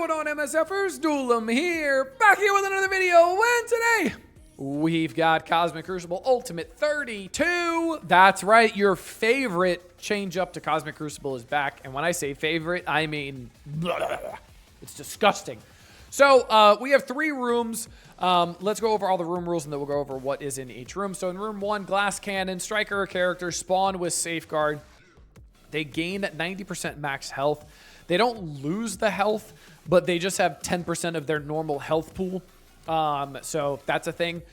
going on, MSFers? Duelim here, back here with another video, and today we've got Cosmic Crucible Ultimate 32. That's right, your favorite change up to Cosmic Crucible is back, and when I say favorite, I mean it's disgusting. So we have 3 rooms. Let's go over all the room rules, and then we'll go over what is in each room. So in room 1, glass cannon, striker or character, spawn with safeguard. They gain 90% max health. They don't lose the health, but they just have 10% of their normal health pool. So that's a thing.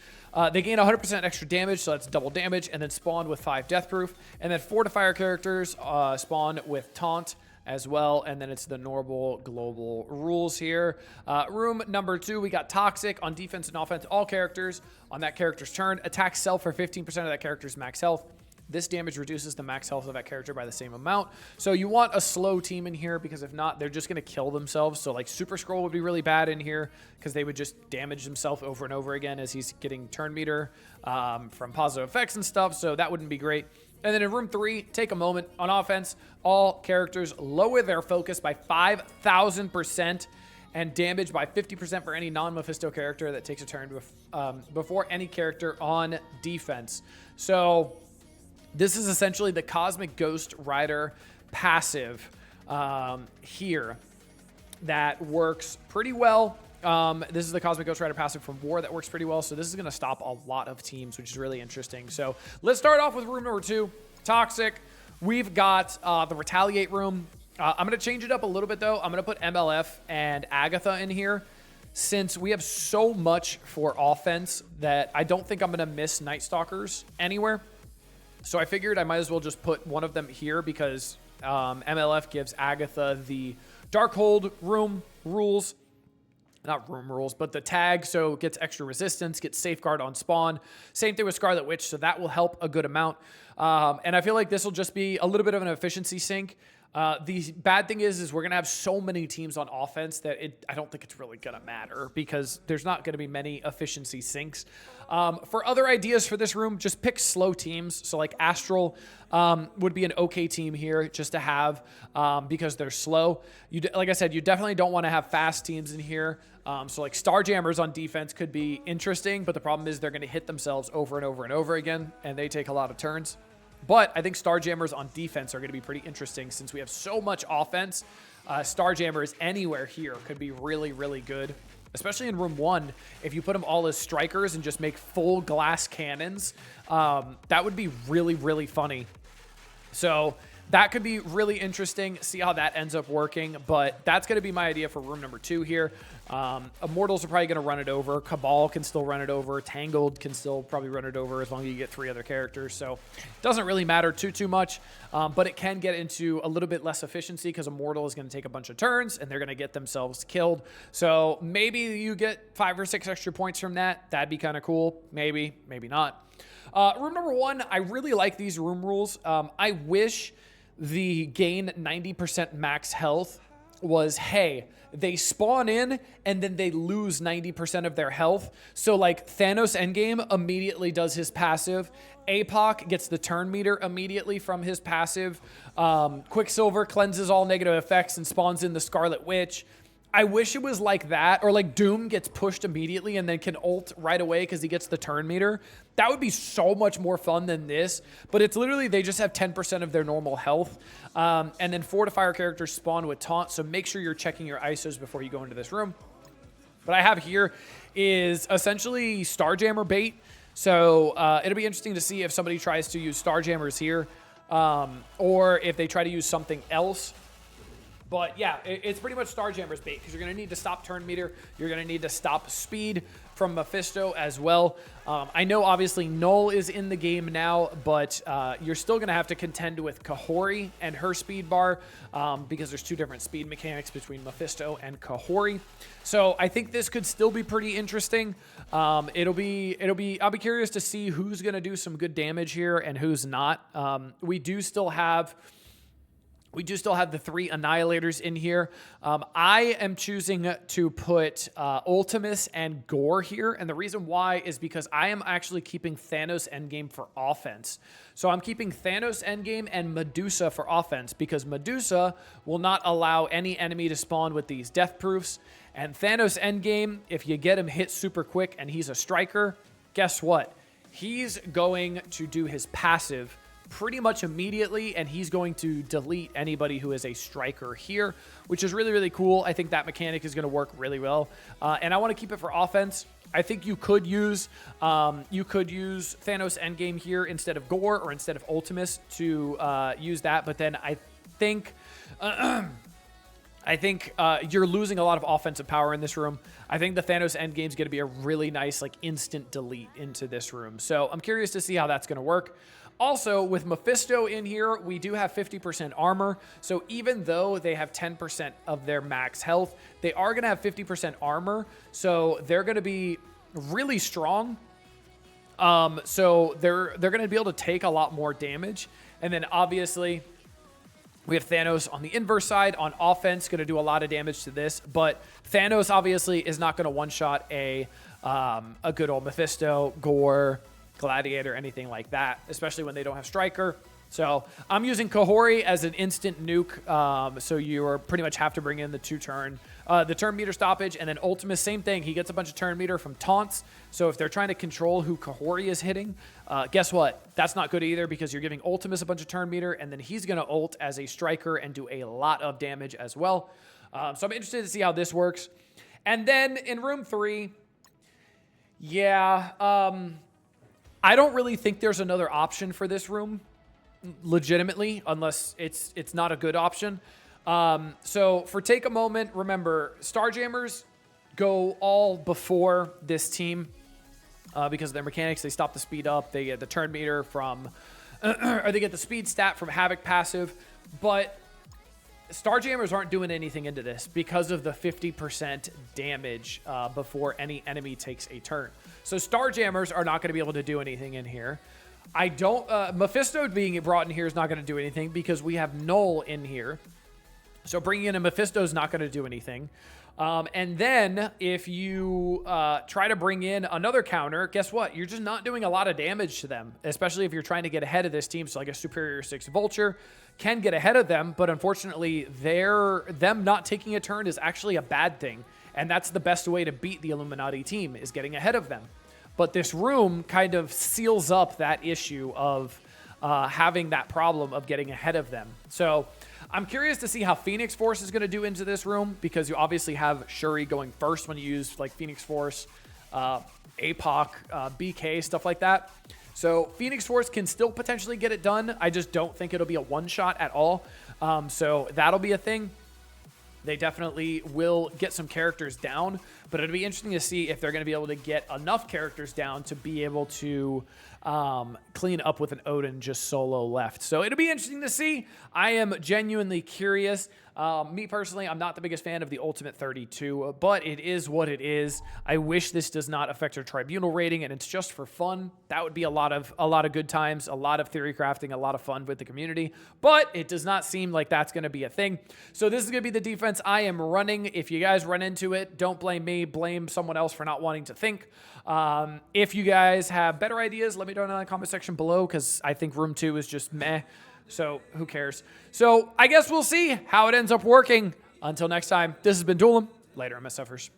They gain 100% extra damage, so that's double damage, and then spawn with 5 death proof. And then fortifier characters spawn with taunt as well, and then it's the normal global rules here. Room number 2, we got toxic. On defense and offense, all characters on that character's turn attack self for 15% of that character's max health. This damage reduces the max health of that character by the same amount. So you want a slow team in here, because if not, they're just going to kill themselves. So like Super Scroll would be really bad in here, because they would just damage themselves over and over again as he's getting turn meter from positive effects and stuff. So that wouldn't be great. And then in room 3, take a moment. On offense, all characters lower their focus by 5,000% and damage by 50% for any non-Mephisto character that takes a turn before any character on defense. So this is essentially the Cosmic Ghost Rider passive here that works pretty well. This is the Cosmic Ghost Rider passive from War that works pretty well. So this is going to stop a lot of teams, which is really interesting. So let's start off with room number 2, Toxic. We've got the Retaliate room. I'm going to change it up a little bit, though. I'm going to put MLF and Agatha in here, since we have so much for offense that I don't think I'm going to miss Night Stalkers anywhere. So I figured I might as well just put one of them here, because MLF gives Agatha the Darkhold room rules. Not room rules, but the tag, so it gets extra resistance, gets safeguard on spawn. Same thing with Scarlet Witch, so that will help a good amount. And I feel like this will just be a little bit of an efficiency sink. The bad thing is we're going to have so many teams on offense that I don't think it's really going to matter, because there's not going to be many efficiency sinks. For other ideas for this room, just pick slow teams. So like Astral would be an okay team here just to have, because they're slow. Like I said, you definitely don't want to have fast teams in here. So like Starjammers on defense could be interesting, but the problem is they're going to hit themselves over and over and over again, and they take a lot of turns. But I think Starjammers on defense are going to be pretty interesting, since we have so much offense. Starjammers anywhere here could be really, really good, especially in room 1. If you put them all as strikers and just make full glass cannons, that would be really, really funny. So that could be really interesting. See how that ends up working. But that's going to be my idea for room number 2 here. Immortals are probably going to run it over. Cabal can still run it over. Tangled can still probably run it over, as long as you get 3 other characters. So it doesn't really matter too much. But it can get into a little bit less efficiency, because Immortal is going to take a bunch of turns and they're going to get themselves killed. So maybe you get 5 or 6 extra points from that. That'd be kind of cool. Maybe, maybe not. Room number 1, I really like these room rules. I wish the gain 90% max health was, hey, they spawn in and then they lose 90% of their health. So like Thanos Endgame immediately does his passive. APOC gets the turn meter immediately from his passive. Quicksilver cleanses all negative effects and spawns in the Scarlet Witch. I wish it was like that, or like Doom gets pushed immediately and then can ult right away because he gets the turn meter. That would be so much more fun than this, but it's literally they just have 10% of their normal health. And then fortifier characters spawn with taunt, so make sure you're checking your ISOs before you go into this room. What I have here is essentially Starjammer bait, so it'll be interesting to see if somebody tries to use Starjammers here, or if they try to use something else. But yeah, it's pretty much Starjammer's bait, because you're going to need to stop turn meter. You're going to need to stop speed from Mephisto as well. I know obviously Null is in the game now, but you're still going to have to contend with Kahori and her speed bar, because there's 2 different speed mechanics between Mephisto and Kahori. So I think this could still be pretty interesting. I'll be curious to see who's going to do some good damage here and who's not. We do still have We do still have the 3 Annihilators in here. I am choosing to put Ultimus and Gore here. And the reason why is because I am actually keeping Thanos Endgame for offense. So I'm keeping Thanos Endgame and Medusa for offense because Medusa will not allow any enemy to spawn with these death proofs. And Thanos Endgame, if you get him hit super quick and he's a striker, guess what? He's going to do his passive pretty much immediately, and he's going to delete anybody who is a striker here, which is really, really cool. I think that mechanic is going to work really well, and I want to keep it for offense. I think you could use Thanos Endgame here instead of Gore or instead of Ultimus to use that, but then I think you're losing a lot of offensive power in this room. I think the Thanos Endgame is going to be a really nice like instant delete into this room, so I'm curious to see how that's going to work. Also, with Mephisto in here, we do have 50% armor. So even though they have 10% of their max health, they are going to have 50% armor. So they're going to be really strong. So they're going to be able to take a lot more damage. And then obviously, we have Thanos on the inverse side. On offense, going to do a lot of damage to this. But Thanos obviously is not going to one-shot a good old Mephisto, Gore, Gladiator, anything like that, especially when they don't have Striker. So I'm using Kahori as an instant nuke, so you pretty much have to bring in the turn meter stoppage, and then Ultimus, same thing. He gets a bunch of turn meter from taunts, so if they're trying to control who Kahori is hitting, guess what? That's not good either because you're giving Ultimus a bunch of turn meter, and then he's going to ult as a Striker and do a lot of damage as well. So I'm interested to see how this works. And then in room 3, yeah, I don't really think there's another option for this room, legitimately, unless it's not a good option. So for take a moment, remember, Starjammers go all before this team because of their mechanics. They stop the speed up. They get the turn meter from, or they get the speed stat from Havoc passive. But Starjammers aren't doing anything into this because of the 50% damage before any enemy takes a turn. So Starjammers are not going to be able to do anything in here. Mephisto being brought in here is not going to do anything because we have Null in here. So bringing in a Mephisto is not going to do anything. And then if you try to bring in another counter, guess what? You're just not doing a lot of damage to them, especially if you're trying to get ahead of this team. So like a Superior 6 Vulture can get ahead of them, but unfortunately them not taking a turn is actually a bad thing. And that's the best way to beat the Illuminati team, is getting ahead of them. But this room kind of seals up that issue of having that problem of getting ahead of them. So I'm curious to see how Phoenix Force is going to do into this room, because you obviously have Shuri going first when you use like Phoenix Force, APOC, BK, stuff like that. So Phoenix Force can still potentially get it done. I just don't think it'll be a one-shot at all. So that'll be a thing. They definitely will get some characters down, but it'll be interesting to see if they're going to be able to get enough characters down to be able to clean up with an Odin just solo left. So it'll be interesting to see. I am genuinely curious. Me personally, I'm not the biggest fan of the Ultimate 32, but it is what it is. I wish this does not affect our Tribunal rating, and it's just for fun. That would be a lot of good times, a lot of theory crafting, a lot of fun with the community, but it does not seem like that's going to be a thing. So this is going to be the defense I am running. If you guys run into it, don't blame me, blame someone else for not wanting to think. If you guys have better ideas, let me know in the comment section below, because I think room 2 is just meh. So who cares? So I guess we'll see how it ends up working. Until next time, this has been Duelim. Later, MSFers.